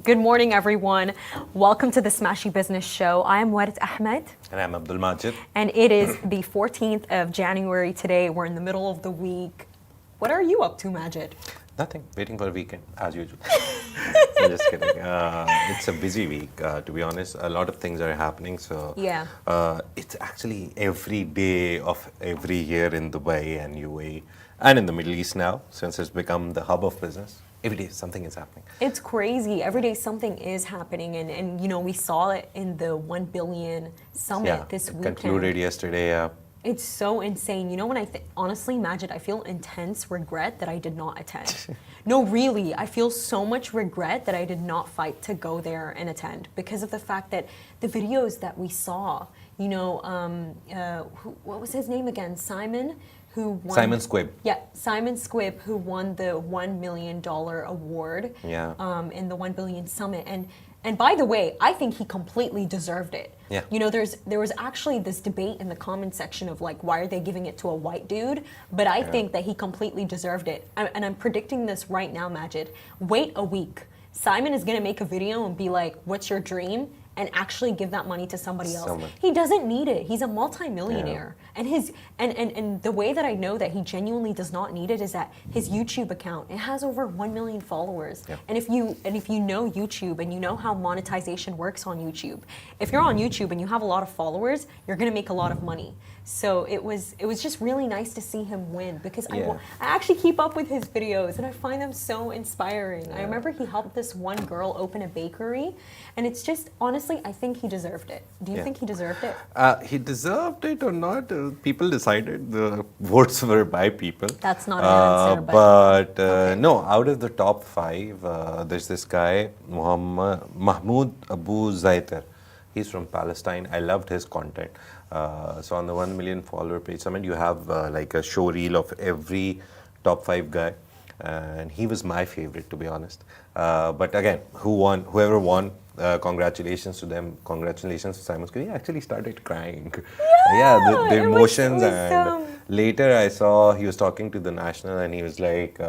Good morning, everyone. Welcome to the Smashi Business Show. I am Warid Ahmed. And I'm Abdul Majid. And it is the 14th of January today. We're in the middle of the week. What are you up to, Majid? Nothing. Waiting for the weekend, as usual. I'm just kidding. It's a busy week, to be honest. A lot of things are happening. So Yeah. It's actually every day of every year in Dubai and UAE and in the Middle East now, since it's become the hub of business. Every day something is happening. It's crazy. Every day something is happening. And you know, we saw it in the 1 billion summit this weekend. Concluded yesterday. It's so insane. You know, when honestly, Majid, I feel intense regret that I did not attend. No, really, I feel so much regret that I did not fight to go there and attend because of the fact that the videos that we saw, you know, what was his name again? Simon Squib. Yeah, Simon Squib, who won the $1 million award in the 1 billion summit. And by the way, I think he completely deserved it. Yeah. You know, there was actually this debate in the comment section of like, why are they giving it to a white dude? But I think that he completely deserved it. And I'm predicting this right now, Majid. Wait a week. Simon is going to make a video and be like, what's your dream? And actually give that money to somebody else. He doesn't need it. He's a multi-millionaire. And the way that I know that he genuinely does not need it is that his YouTube account, it has over 1 million followers. Yeah. And if you know YouTube and you know how monetization works on YouTube, if you're on YouTube and you have a lot of followers, you're gonna make a lot of money. So it was just really nice to see him win because I actually keep up with his videos and I find them so inspiring. I remember he helped this one girl open a bakery, and it's just, honestly, I think he deserved it. Do you think he deserved it? He deserved it or not? People decided. The votes were by people. That's not an answer, no, out of the top 5, there's this guy, Mahmoud Abu Zaitar. He's from Palestine. I loved his content. So on the 1 million follower page summit, you have like a show reel of every top 5 guy. And he was my favorite, to be honest. But again, whoever won, congratulations to them. Congratulations to Simon Squib. He actually started crying. The emotions. And later I saw he was talking to the National and he was like,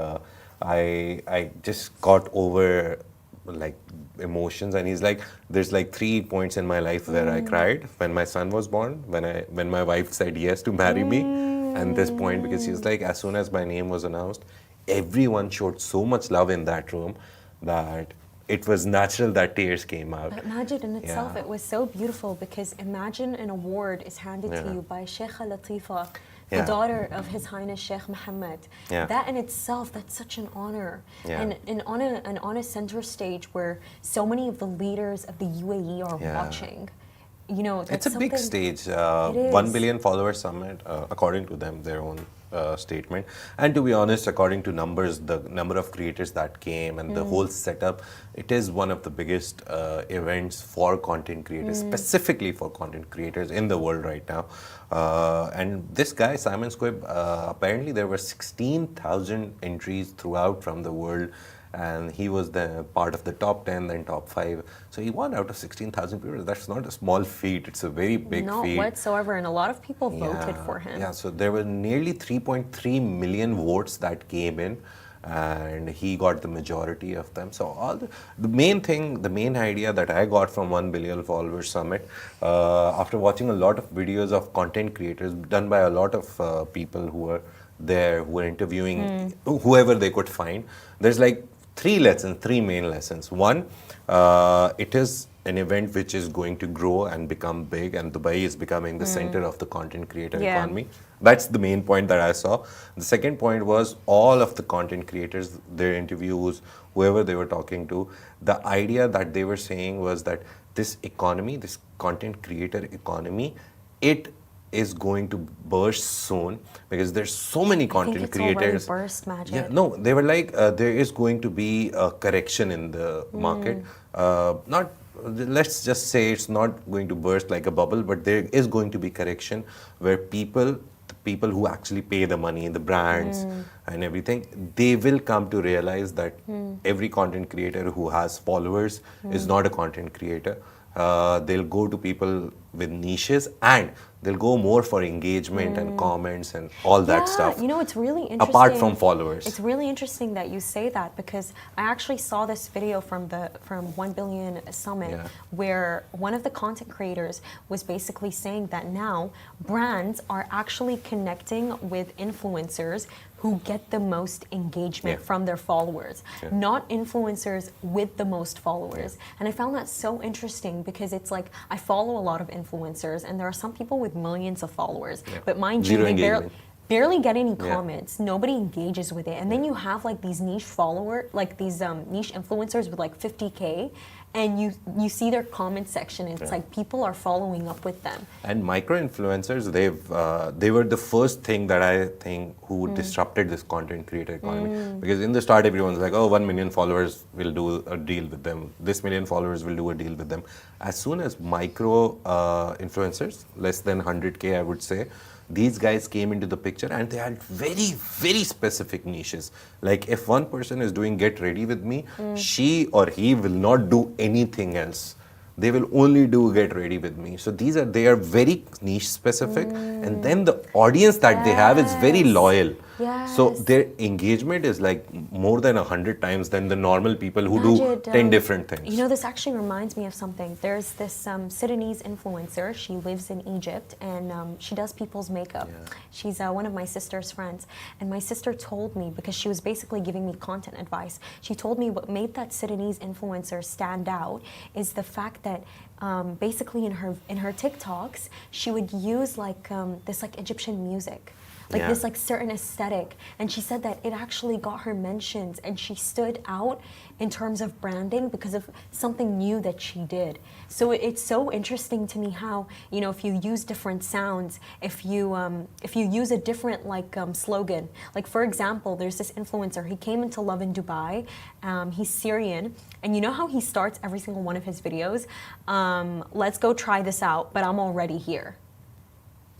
I just got over like emotions, and he's like, there's like 3 points in my life where I cried: when my son was born, when my wife said yes to marry me, and this point, because he's like, as soon as my name was announced, everyone showed so much love in that room that it was natural that tears came out. But Majid in itself, it was so beautiful because imagine an award is handed to you by Sheikha Latifa, the daughter of His Highness Sheikh Mohammed. That in itself, that's such an honor. And on a center stage where so many of the leaders of the UAE are watching. You know, it's a big stage. 1 billion follower summit, according to them, their own statement. And to be honest, according to numbers, the number of creators that came and the whole setup, it is one of the biggest events for content creators, specifically for content creators in the world right now. And this guy, Simon Squib, apparently there were 16,000 entries throughout from the world. And he was the part of the top 10, then top 5. So he won out of 16,000 people. That's not a small feat. It's a very big feat. Not whatsoever. And a lot of people voted for him. Yeah, so there were nearly 3.3 million votes that came in. And he got the majority of them. So all the main idea that I got from 1 billion followers summit, after watching a lot of videos of content creators done by a lot of people who were there, who were interviewing whoever they could find, there's like 3 main lessons. One, it is an event which is going to grow and become big, and Dubai is becoming the center of the content creator economy. That's the main point that I saw. The second point was all of the content creators, their interviews, whoever they were talking to, the idea that they were saying was that this economy, this content creator economy, it is going to burst soon because there's so many content creators. Already burst, Majid. Yeah, no, they were like, there is going to be a correction in the market. Let's just say it's not going to burst like a bubble, but there is going to be correction where the people who actually pay the money, the brands and everything, they will come to realize that every content creator who has followers is not a content creator. They'll go to people with niches, and they'll go more for engagement and comments and all that stuff. You know, it's really interesting. Apart from followers. It's really interesting that you say that, because I actually saw this video from 1 Billion Summit where one of the content creators was basically saying that now brands are actually connecting with influencers who get the most engagement from their followers, not influencers with the most followers. And I found that so interesting, because it's like, I follow a lot of influencers and there are some people with millions of followers, but mind you, they barely get any comments. Nobody engages with it. And then you have like these niche niche influencers with like 50K, and you see their comment section. It's like people are following up with them. And micro influencers, they were the first thing that I think who disrupted this content creator economy. Because in the start, everyone's like, oh, 1 million followers will do a deal with them. This million followers will do a deal with them. As soon as micro influencers, less than 100K, I would say, these guys came into the picture, and they had very, very specific niches. Like if one person is doing Get Ready With Me, she or he will not do anything else. They will only do Get Ready With Me. So they are very niche specific, and then the audience that they have is very loyal. So their engagement is like more than 100 times than the normal people who do 10 different things. You know, this actually reminds me of something. There's this Sudanese influencer. She lives in Egypt, and she does people's makeup. She's one of my sister's friends. And my sister told me, because she was basically giving me content advice, she told me what made that Sudanese influencer stand out is the fact that basically in her TikToks, she would use like this like Egyptian music. Like this like certain aesthetic, and she said that it actually got her mentions, and she stood out in terms of branding because of something new that she did. So it's so interesting to me how, you know, if you use different sounds, if you use a different like slogan, like for example, there's this influencer, he came into Love in Dubai, he's Syrian, and you know how he starts every single one of his videos, let's go try this out, but I'm already here.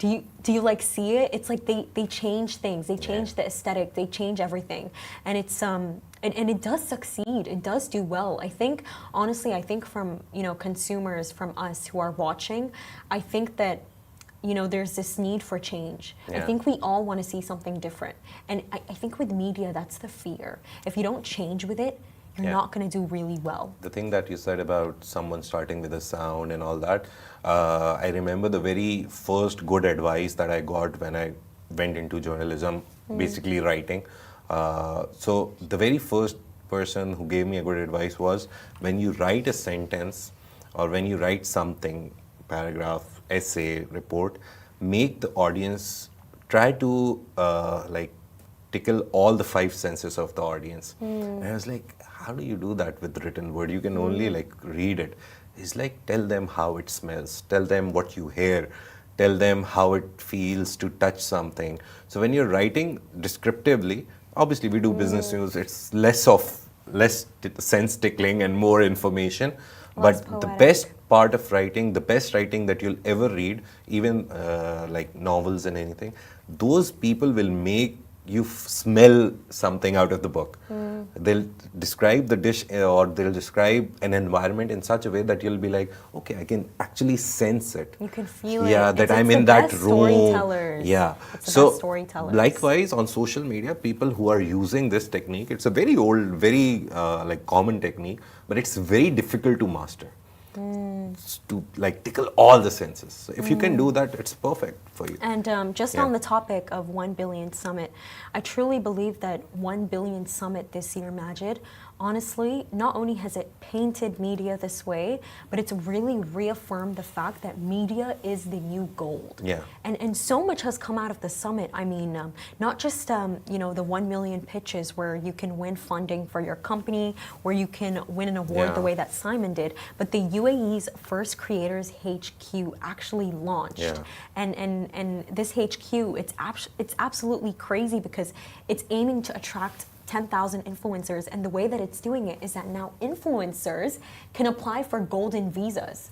Do you like see it? It's like they change things, they change the aesthetic, they change everything, and it's and it does succeed. It does do well. I think honestly, I think from, you know, consumers, from us who are watching, I think that, you know, there's this need for change. I think we all want to see something different, and I think with media, that's the fear. If you don't change with it, you're not going to do really well. The thing that you said about someone starting with a sound and all that, I remember the very first good advice that I got when I went into journalism, basically writing. So the very first person who gave me a good advice was, when you write a sentence or when you write something, paragraph, essay, report, make the audience try to like tickle all the 5 senses of the audience. And I was like, how do you do that with written word? You can only like read it. It's like, tell them how it smells, tell them what you hear, tell them how it feels to touch something. So when you're writing descriptively, obviously we do business news, it's less sense tickling and more information. But the best part of writing, the best writing that you'll ever read, even like novels and anything, those people will make you smell something out of the book. They'll describe the dish or they'll describe an environment in such a way that you'll be like, okay, I can actually sense it. You can feel it. Yeah, that I'm in that room. Storytellers. Yeah. So storytellers. Likewise, on social media, people who are using this technique, it's a very old, very like common technique, but it's very difficult to master. To like tickle all the senses. So if you can do that, it's perfect for you. And just on the topic of 1 Billion Summit, I truly believe that 1 Billion Summit this year, Majid, honestly, not only has it painted media this way, but it's really reaffirmed the fact that media is the new gold. Yeah. And so much has come out of the summit. I mean, not just you know, the 1 million pitches where you can win funding for your company, where you can win an award the way that Simon did, but the UAE's first Creators HQ actually launched. And this HQ, it's absolutely crazy because it's aiming to attract 10,000 influencers, and the way that it's doing it is that now influencers can apply for golden visas.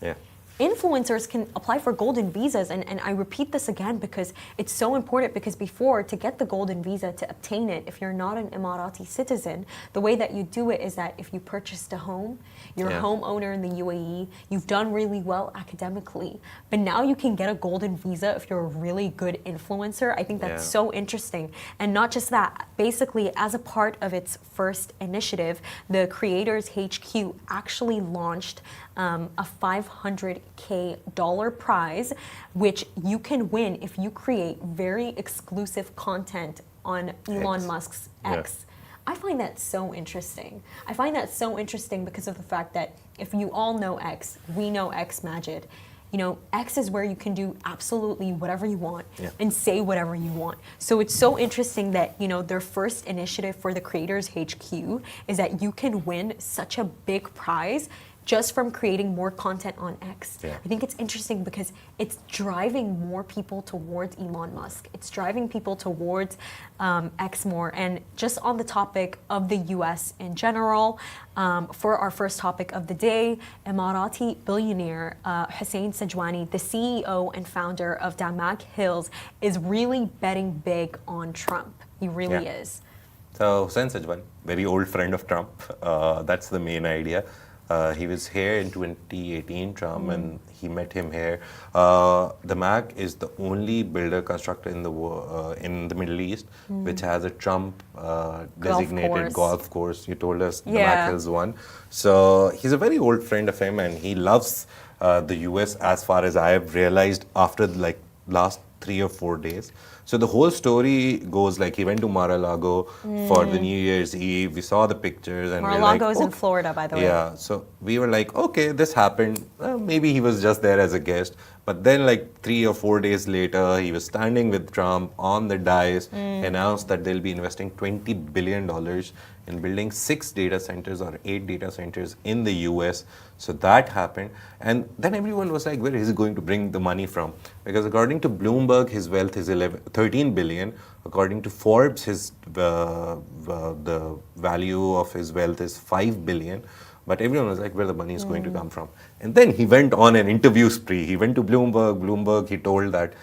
influencers can apply for golden visas. And I repeat this again because it's so important, because before, to get the golden visa, to obtain it, if you're not an Emirati citizen, the way that you do it is that if you purchased a home, you're a homeowner in the UAE, you've done really well academically, but now you can get a golden visa if you're a really good influencer. I think that's so interesting. And not just that, basically, as a part of its first initiative, the Creators HQ actually launched a $500K prize, which you can win if you create very exclusive content on Elon Musk's X. I find that so interesting. I find that so interesting because of the fact that if you all know X, we know X, Majid. You know, X is where you can do absolutely whatever you want and say whatever you want. So it's so interesting that, you know, their first initiative for the Creators HQ is that you can win such a big prize just from creating more content on X. I think it's interesting because it's driving more people towards Elon Musk. It's driving people towards X more. And just on the topic of the US in general, for our first topic of the day, Emirati billionaire Hussain Sajwani, the CEO and founder of Damak Hills, is really betting big on Trump. He really is. So Hussain Sajwani, very old friend of Trump. That's the main idea. He was here in 2018, Trump, and he met him here. Damak is the only builder constructor in the Middle East which has a Trump designated golf course. You told us Damak Hills one. So he's a very old friend of him, and he loves the US, as far as I have realized after like last 3 or 4 days. So the whole story goes like he went to Mar-a-Lago for the New Year's Eve. We saw the pictures, and Mar-a-Lago is in Florida, by the way. Yeah, so we were like, okay, this happened. Maybe he was just there as a guest. But then like 3 or 4 days later, he was standing with Trump on the dais, announced that they'll be investing $20 billion in building 6 data centers or 8 data centers in the US. So that happened. And then everyone was like, where is he going to bring the money from? Because according to Bloomberg, his wealth is 13 billion. According to Forbes, the value of his wealth is 5 billion. But everyone was like, where the money is going to come from? And then he went on an interview spree. He went to Bloomberg, he told that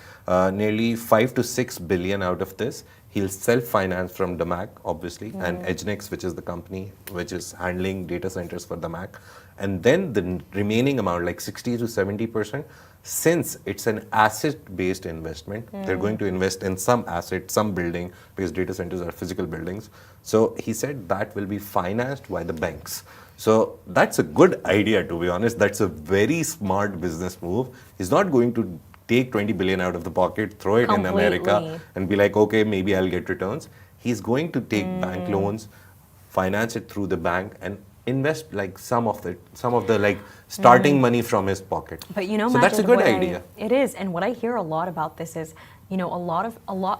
nearly 5 to 6 billion out of this, he'll self-finance from Damak, obviously, and Edgenex, which is the company which is handling data centers for Damak. And then the remaining amount, like 60 to 70%, since it's an asset-based investment, they're going to invest in some asset, some building, because data centers are physical buildings. So he said that will be financed by the banks. So that's a good idea, to be honest. That's a very smart business move. He's not going to take 20 billion out of the pocket, throw it in America, and be like, okay, maybe I'll get returns. He's going to take bank loans, finance it through the bank, and invest like some of the like starting money from his pocket. But you know, so that's a good idea. It is, and what I hear a lot about this is, you know,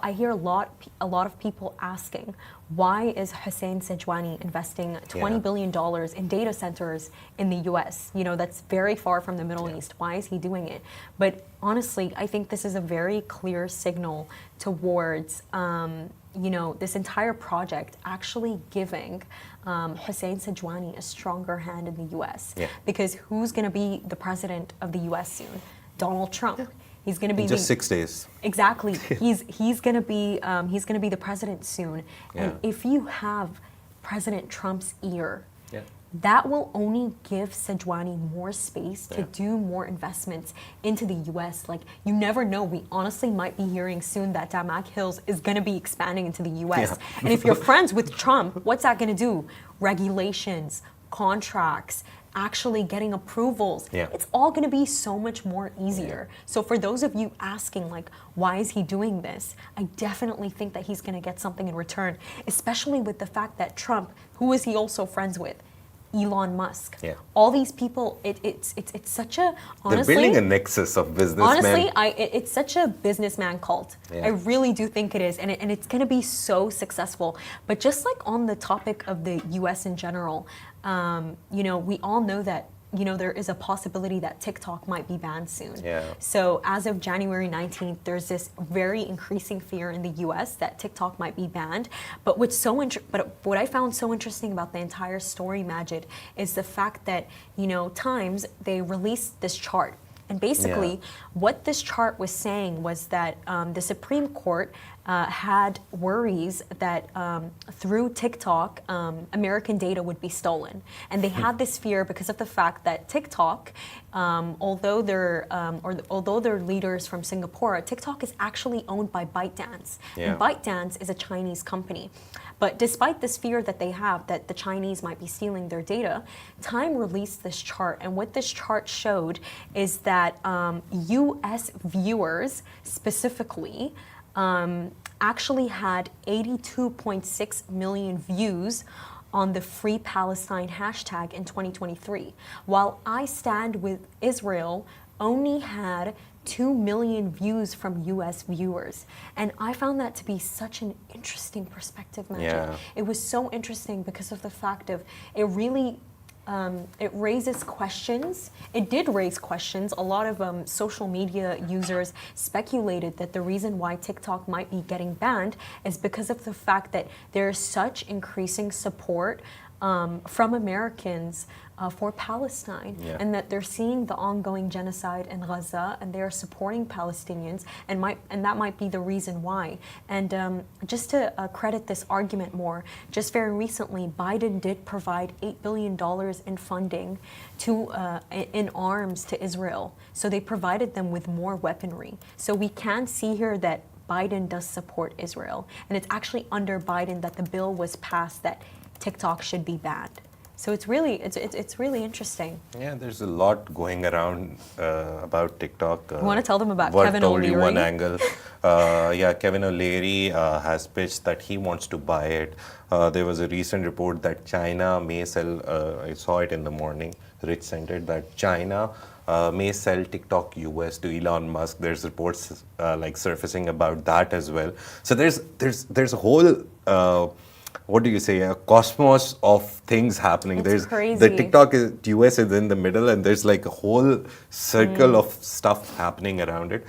I hear a lot of people asking, why is Hussain Sajwani investing $20 billion in data centers in the US? You know, that's very far from the Middle East. Why is he doing it? But honestly, I think this is a very clear signal towards, you know, this entire project actually giving Hussain Sajwani a stronger hand in the US. Because who's going to be the president of the US soon? Donald Trump. He's going to be in just 6 days. Exactly. he's going to be the president soon. And if you have President Trump's ear, that will only give Sajwani more space to do more investments into the US. Like, you never know. We honestly might be hearing soon that Damak Hills is going to be expanding into the US. And if you're friends with Trump, what's that going to do? Regulations, contracts, actually getting approvals. It's all going to be so much more easier. So for those of you asking, like, why is he doing this? I definitely think that he's going to get something in return, especially with the fact that Trump, who is he also friends with? Elon Musk. All these people, it's such a, honestly, they're building a nexus of businessmen. Honestly, it's such a businessman cult. I really do think it is, and it's going to be so successful. But just like on the topic of the U.S. in general, you know, we all know that, you know, there is a possibility that TikTok might be banned soon. So as of January 19th, there's this very increasing fear in the US that TikTok might be banned. But what I found so interesting about the entire story, Majid, is the fact that, you know, Times, they released this chart And basically, what this chart was saying was that the Supreme Court had worries that through TikTok, American data would be stolen. And they had this fear because of the fact that TikTok, although they're leaders from Singapore, TikTok is actually owned by ByteDance. And ByteDance is a Chinese company. But despite this fear that they have that the Chinese might be stealing their data, Time released this chart. And what this chart showed is that US viewers specifically actually had 82.6 million views on the Free Palestine hashtag in 2023, while I Stand With Israel only had 2 million views from US viewers. And I found that to be such an interesting perspective, Majid. Yeah. It was so interesting because of the fact of it really it raises questions. It did raise questions. A lot of social media users speculated that the reason why TikTok might be getting banned is because of the fact that there is such increasing support from Americans for Palestine, and that they're seeing the ongoing genocide in Gaza, and they are supporting Palestinians, and that might be the reason why. And just to credit this argument more, just very recently, Biden did provide $8 billion in funding to in arms to Israel. So they provided them with more weaponry. So we can see here that Biden does support Israel, and it's actually under Biden that the bill was passed that TikTok should be banned. So it's really interesting. Yeah, there's a lot going around about TikTok. You want to tell them about what Kevin told O'Leary? You one angle. Kevin O'Leary has pitched that he wants to buy it. There was a recent report that China may sell. I saw it in the morning. Rich sent it that China may sell TikTok US to Elon Musk. There's reports surfacing about that as well. So there's a whole. What do you say? A cosmos of things happening. It's crazy. The TikTok US is in the middle, and there's like a whole circle of stuff happening around it.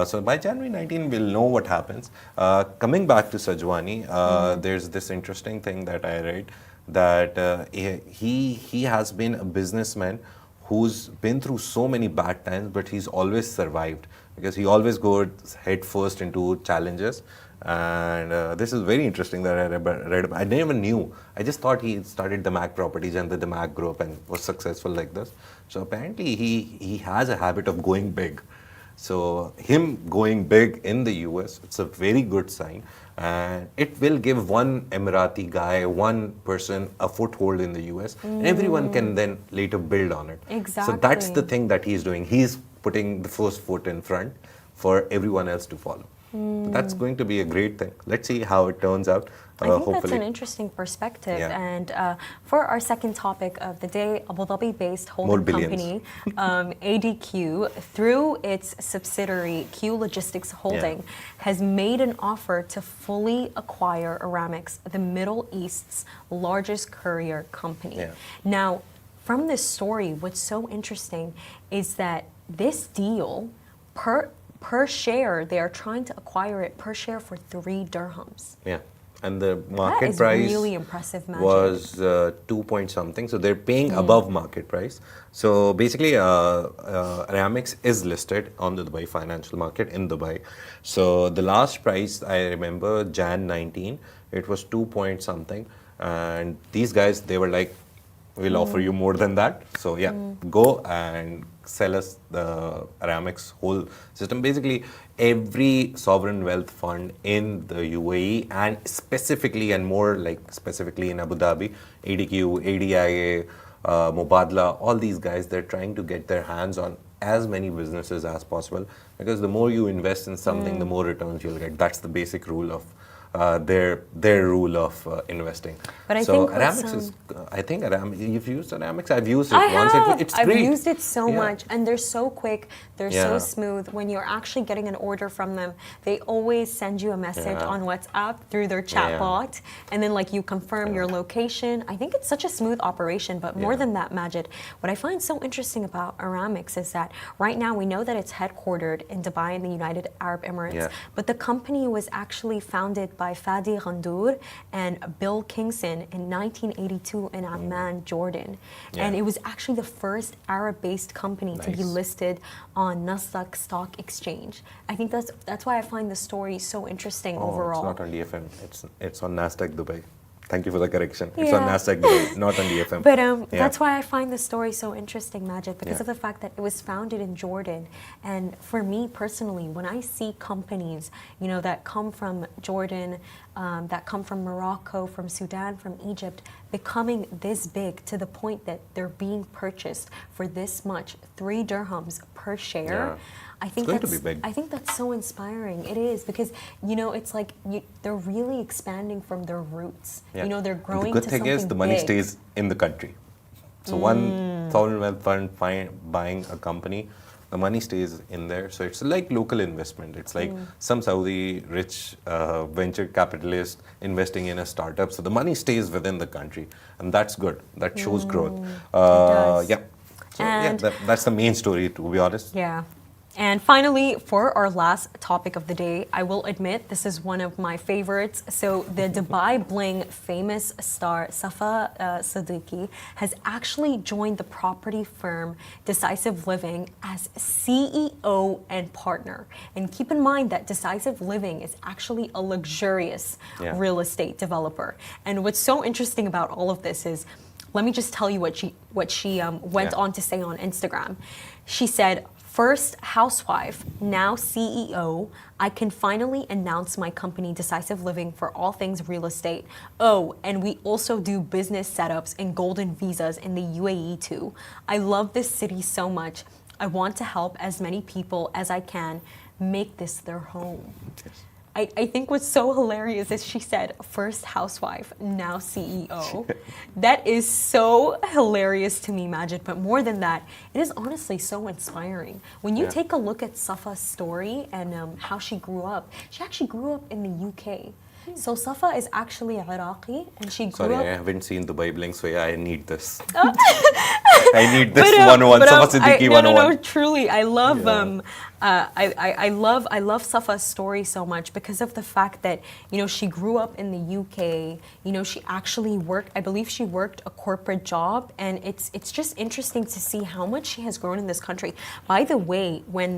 So by January 19, we'll know what happens. Coming back to Sajwani, there's this interesting thing that I read that he has been a businessman who's been through so many bad times, but he's always survived because he always goes head first into challenges. And this is very interesting that I read about. I never knew. I just thought he started the Mac Properties and the Mac Group and was successful like this. So apparently he has a habit of going big. So him going big in the US, it's a very good sign. And it will give one Emirati guy, one person, a foothold in the US. And everyone can then later build on it. Exactly. So that's the thing that he's doing. He's putting the first foot in front for everyone else to follow. That's going to be a great thing. Let's see how it turns out. I think hopefully. that's an interesting perspective. And for our second topic of the day, Abu Dhabi-based holding company ADQ, through its subsidiary Q Logistics Holding, has made an offer to fully acquire Aramex, the Middle East's largest courier company. Now, from this story, what's so interesting is that this deal, per share, they are trying to acquire it per share for 3 dirhams. Yeah. And the market price really impressive, was 2 point something. So they're paying above market price. So basically, Aramex is listed on the Dubai financial market in Dubai. So the last price, I remember, Jan 19, it was 2 point something. And these guys, they were like, we'll offer you more than that. So go and sell us the Aramex whole system. Basically, every sovereign wealth fund in the UAE and specifically and more like specifically in Abu Dhabi, ADQ, ADIA, Mubadala, all these guys, they're trying to get their hands on as many businesses as possible because the more you invest in something, the more returns you'll get. That's the basic rule of their rule of investing. But I so think Aramex is, I think Aramex, you've used Aramex? I've used it once. It's I've great. used it so much, and they're so quick, they're so smooth. When you're actually getting an order from them, they always send you a message on WhatsApp through their chat bot, and then like you confirm your location. I think it's such a smooth operation, but more than that, Majid, what I find so interesting about Aramex is that right now we know that it's headquartered in Dubai in the United Arab Emirates, but the company was actually founded by by Fadi Ghandour and Bill Kingston in 1982 in Amman, Jordan. Yeah. And it was actually the first Arab-based company to be Nice. listed on Nasdaq Stock Exchange. I think that's why I find the story so interesting overall. It's not on DFM. It's on Nasdaq Dubai. Thank you for the correction. It's on Yeah. Nasdaq Dubai, not on DFM. But Yeah. that's why I find the story so interesting, Majid, because Yeah. of the fact that it was founded in Jordan. And for me personally, when I see companies, that come from Jordan, that come from Morocco, from Sudan, from Egypt, becoming this big to the point that they're being purchased for this much, 3 dirhams per share. Yeah. I think going to that's be big. I think that's so inspiring. It is because it's like they're really expanding from their roots. Yeah. They're growing. The good to thing is something the money big. stays in the country. So one sovereign wealth fund buying a company, the money stays in there. So it's like local investment. It's like some Saudi rich venture capitalist investing in a startup. So the money stays within the country, and that's good. That shows growth. does. Yeah. So And- that's the main story, to be honest. Yeah. And finally, for our last topic of the day, I will admit this is one of my favorites. So the Dubai Bling famous star Safa Siddiqui has actually joined the property firm Decisive Living as CEO and partner. And keep in mind that Decisive Living is actually a luxurious Yeah. real estate developer. And what's so interesting about all of this is, let me just tell you what she went Yeah. on to say on Instagram. She said, "First housewife, now CEO, I can finally announce my company Decisive Living for all things real estate. Oh, and we also do business setups and golden visas in the UAE too. I love this city so much. I want to help as many people as I can make this their home." Yes. I think what's so hilarious is she said, "First housewife, now CEO." That is so hilarious to me, Majid. But more than that, it is honestly so inspiring. When you Yeah. take a look at Safa's story and how she grew up, she actually grew up in the UK. So Safa is actually Iraqi, and she grew Sorry, up. I haven't seen Dubai Bling, so yeah, I need this. I need this But, 101, but, Safa Siddiqui no, 101. no, truly, I love Yeah. I love Safa's story so much because of the fact that she grew up in the UK. She actually worked. I believe she worked a corporate job, and it's just interesting to see how much she has grown in this country. By the way, when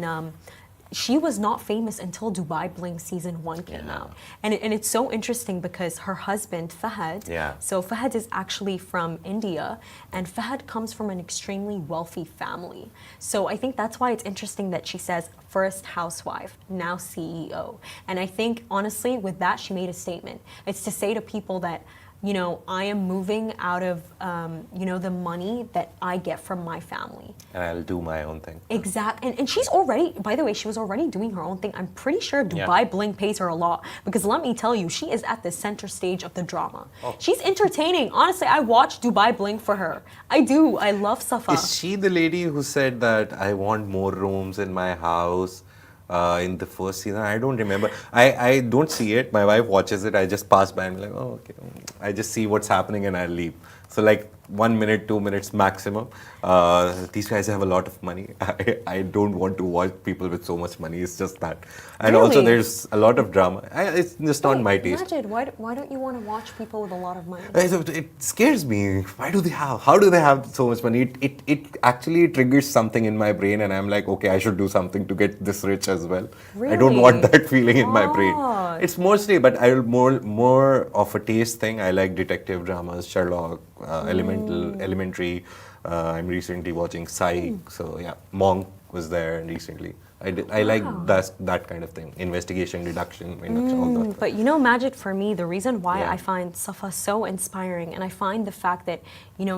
she was not famous until Dubai Bling season 1 came out. And it's so interesting because her husband, Fahad, Yeah. so Fahad is actually from India, and Fahad comes from an extremely wealthy family. So I think that's why it's interesting that she says, "First housewife, now CEO." And I think, honestly, with that, she made a statement. It's to say to people that, I am moving out of, the money that I get from my family. And I'll do my own thing. Exactly. And she's already, by the way, she was already doing her own thing. I'm pretty sure Dubai Bling pays her a lot because let me tell you, she is at the center stage of the drama. Oh. She's entertaining. Honestly, I watch Dubai Bling for her. I do. I love Safa. Is she the lady who said that I want more rooms in my house in the first season? I don't remember. I don't see it. My wife watches it. I just pass by and I'm like, oh, okay. I just see what's happening and I leave. So like 1 minute, 2 minutes maximum. These guys have a lot of money. I don't want to watch people with so much money. It's just that. And also Really? there's a lot of drama. It's just not my taste. Majid, why don't you want to watch people with a lot of money? It scares me. How do they have so much money? It actually triggers something in my brain and I'm like, okay, I should do something to get this rich as well. I don't want Really? that feeling in my brain. God. It's mostly, but I more of a taste thing. I like detective dramas, Sherlock, Elementary. I'm recently watching Psych. So yeah, Monk was there recently. I like that kind of thing. Investigation, deduction, all that. But Majid, for me, the reason why Yeah. I find Safa so inspiring, and I find the fact that,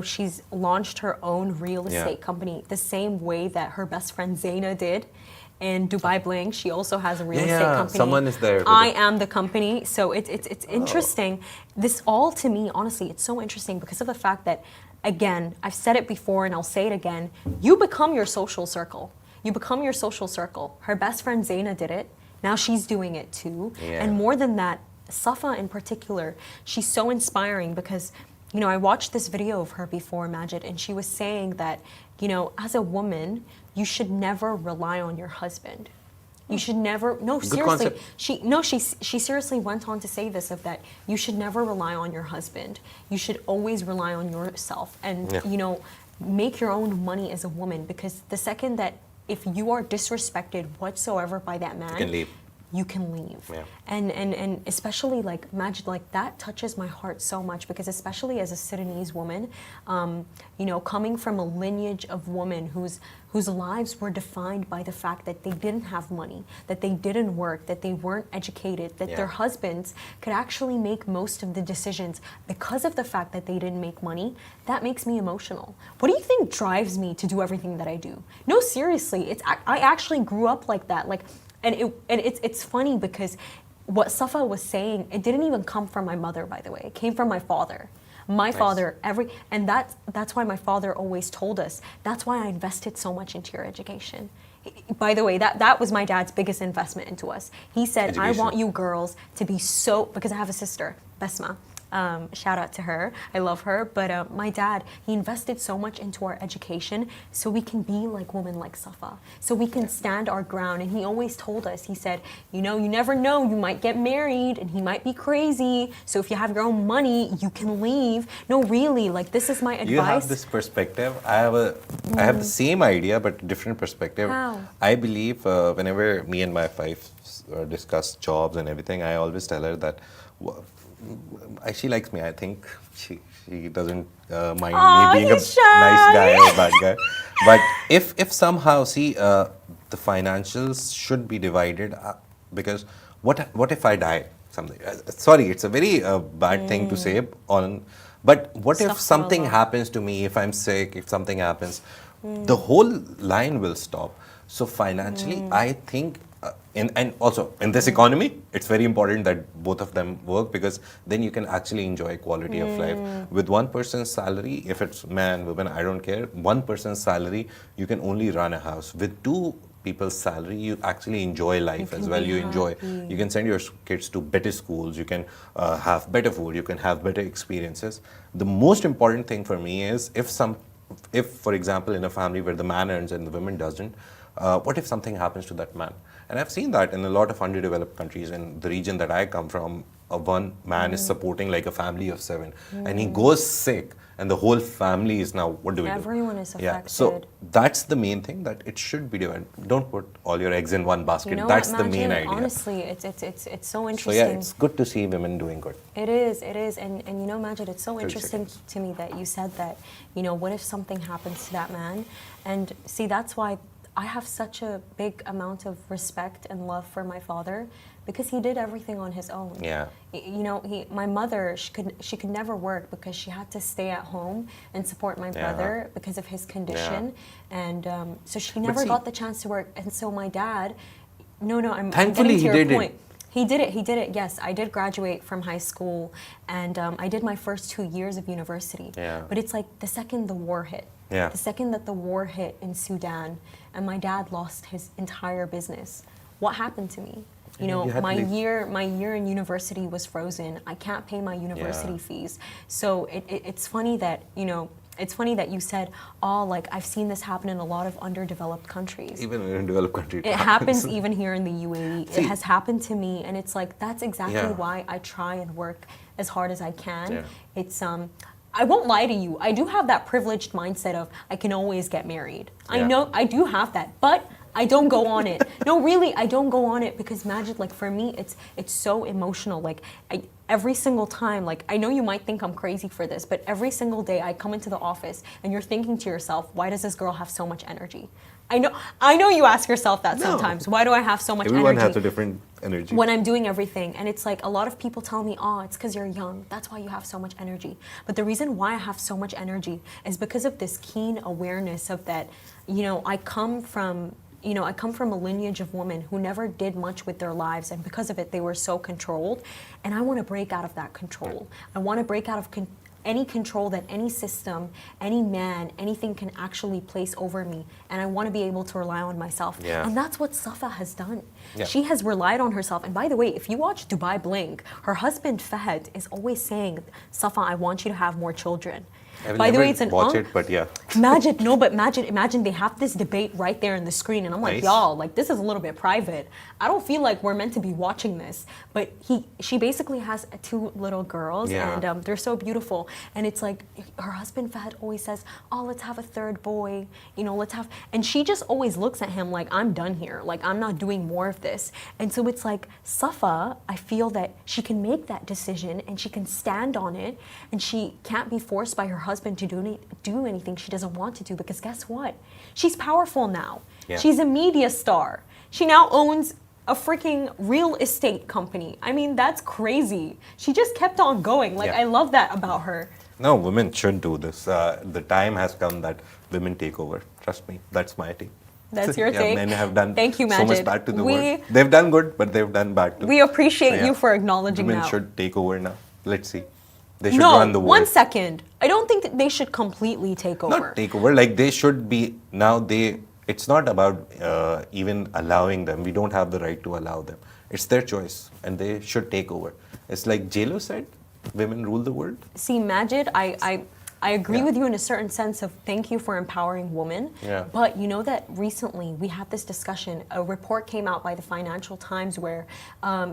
she's launched her own real estate company the same way that her best friend Zaina did. In Dubai Bling, she also has a real estate company. Someone is there. I am the company. So it's interesting. This all, to me, honestly, it's so interesting because of the fact that, again, I've said it before and I'll say it again, you become your social circle. You become your social circle. Her best friend Zaina did it. Now she's doing it too. Yeah. And more than that, Safa in particular, she's so inspiring because, I watched this video of her before, Majid, and she was saying that, as a woman, you should never rely on your husband. You should never. No, Good seriously. concept. She seriously went on to say this of that you should never rely on your husband. You should always rely on yourself, and make your own money as a woman. Because the second that if you are disrespected whatsoever by that man, You can leave. you can leave. Yeah. And especially like Majid, like that touches my heart so much because especially as a Sudanese woman, coming from a lineage of women whose lives were defined by the fact that they didn't have money, that they didn't work, that they weren't educated, that their husbands could actually make most of the decisions because of the fact that they didn't make money, that makes me emotional. What do you think drives me to do everything that I do? No, seriously, I actually grew up like that. It's funny because what Safa was saying, it didn't even come from my mother, by the way. It came from my father. My father, and that's why my father always told us, that's why I invested so much into your education. By the way, that was my dad's biggest investment into us. He said, Education. I want you girls to be so, because I have a sister, Besma. Shout out to her. I love her. But my dad, he invested so much into our education so we can be like women like Safa. So we can stand our ground. And he always told us, he said, you never know, you might get married and he might be crazy. So if you have your own money, you can leave. No, really, like this is my advice. You have this perspective. I have the same idea but different perspective. How? I believe whenever me and my wife discuss jobs and everything, I always tell her that she likes me. I think she doesn't mind me being a he's shy. nice guy or bad guy. But if somehow the financials should be divided because what if I die? Something. Sorry, it's a very bad thing to say but what if something happens to me, if I'm sick, if something happens, the whole line will stop. So financially, I think, and also in this economy, it's very important that both of them work because then you can actually enjoy quality of life. With one person's salary, if it's man, woman, I don't care, one person's salary, you can only run a house. With two people's salary, you actually enjoy life as well. You can send your kids to better schools, you can have better food, you can have better experiences. The most important thing for me is if for example in a family where the man earns and the woman doesn't, what if something happens to that man? And I've seen that in a lot of underdeveloped countries. In the region that I come from, one man is supporting like a family of 7 and he goes sick and the whole family is now, what do we do? Everyone is affected. Yeah, so that's the main thing, that it should be divided. Don't put all your eggs in one basket. That's the main idea. Honestly, it's so interesting. So yeah, it's good to see women doing good. It is. And Majid, it's so interesting to me that you said that, what if something happens to that man? And see, that's why I have such a big amount of respect and love for my father because he did everything on his own. Yeah. My mother, she could never work because she had to stay at home and support my brother because of his condition. And so she never got the chance to work. And so my dad, I'm thankfully getting to he your did point. He did it, yes. I did graduate from high school and I did my first 2 years of university. Yeah. But it's like the second the war hit, the second that the war hit in Sudan and my dad lost his entire business, what happened to me? My year in university was frozen. I can't pay my university fees. So it's funny that, you said, I've seen this happen in a lot of underdeveloped countries. Even in developed countries. It happens even here in the UAE. It has happened to me, and it's like, that's exactly why I try and work as hard as I can. Yeah. It's, I won't lie to you, I do have that privileged mindset of, I can always get married. I know, I do have that, but I don't go on it. No, really, I don't go on it because Majid, for me, it's so emotional. Every single time, I know you might think I'm crazy for this, but every single day I come into the office and you're thinking to yourself, why does this girl have so much energy? I know you ask yourself that sometimes. Why do I have so much energy? Everyone has a different energy. When I'm doing everything. And it's like a lot of people tell me, it's because you're young. That's why you have so much energy. But the reason why I have so much energy is because of this keen awareness of that, I come from a lineage of women who never did much with their lives, and because of it, they were so controlled. And I want to break out of that control. I want to break out of any control that any system, any man, anything can actually place over me. And I want to be able to rely on myself. Yeah. And that's what Safa has done. Yeah. She has relied on herself. And by the way, if you watch Dubai Bling, her husband Fahad is always saying, Safa, I want you to have more children. I will By the never way, it's an watch it, but yeah. Imagine they have this debate right there in the screen, and I'm like, Nice. y'all, like this is a little bit private. I don't feel like we're meant to be watching this. But she basically has two little girls, Yeah. and they're so beautiful. And it's like her husband Fahd always says, "Oh, let's have a third boy. You know, let's have." And she just always looks at him like, "I'm done here. Like I'm not doing more of this." And so it's like Safa, I feel that she can make that decision and she can stand on it, and she can't be forced by her husband to do anything she doesn't want to do, because guess what? She's powerful now. Yeah. She's a media star. She now owns a freaking real estate company. I mean, that's crazy. She just kept on going. Like, Yeah. I love that about her. No, women should do this. The time has come that women take over. Trust me, that's my take. That's your Yeah, take. men have done Thank you, so much Majid. bad to the We- world. They've done good, but they've done bad too. We appreciate So, yeah. you for acknowledging Women that. should take over now. Let's see. They should No, run the world. 1 second. I don't think that they should completely take over. Not take over. Like they should be now. It's not about even allowing them. We don't have the right to allow them. It's their choice, and they should take over. It's like JLo said, "Women rule the world." See, Majid, I agree Yeah. with you in a certain sense of thank you for empowering women. Yeah. But you know that recently we had this discussion. A report came out by the Financial Times where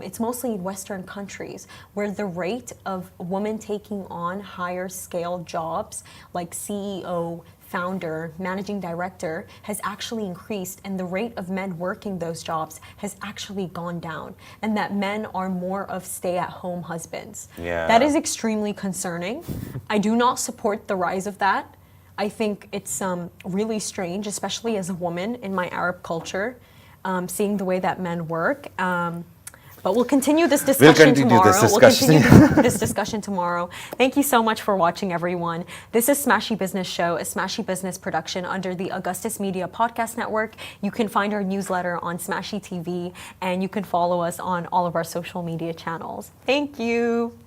it's mostly in Western countries where the rate of women taking on higher scale jobs like CEO, founder, managing director has actually increased, and the rate of men working those jobs has actually gone down, and that men are more of stay-at-home husbands. Yeah. That is extremely concerning. I do not support the rise of that. I think it's really strange, especially as a woman in my Arab culture, seeing the way that men work. But we'll continue this discussion continue tomorrow. this discussion. We'll continue this discussion tomorrow. Thank you so much for watching, everyone. This is Smashi Business Show, a Smashi Business production under the Augustus Media Podcast Network. You can find our newsletter on Smashi TV, and you can follow us on all of our social media channels. Thank you.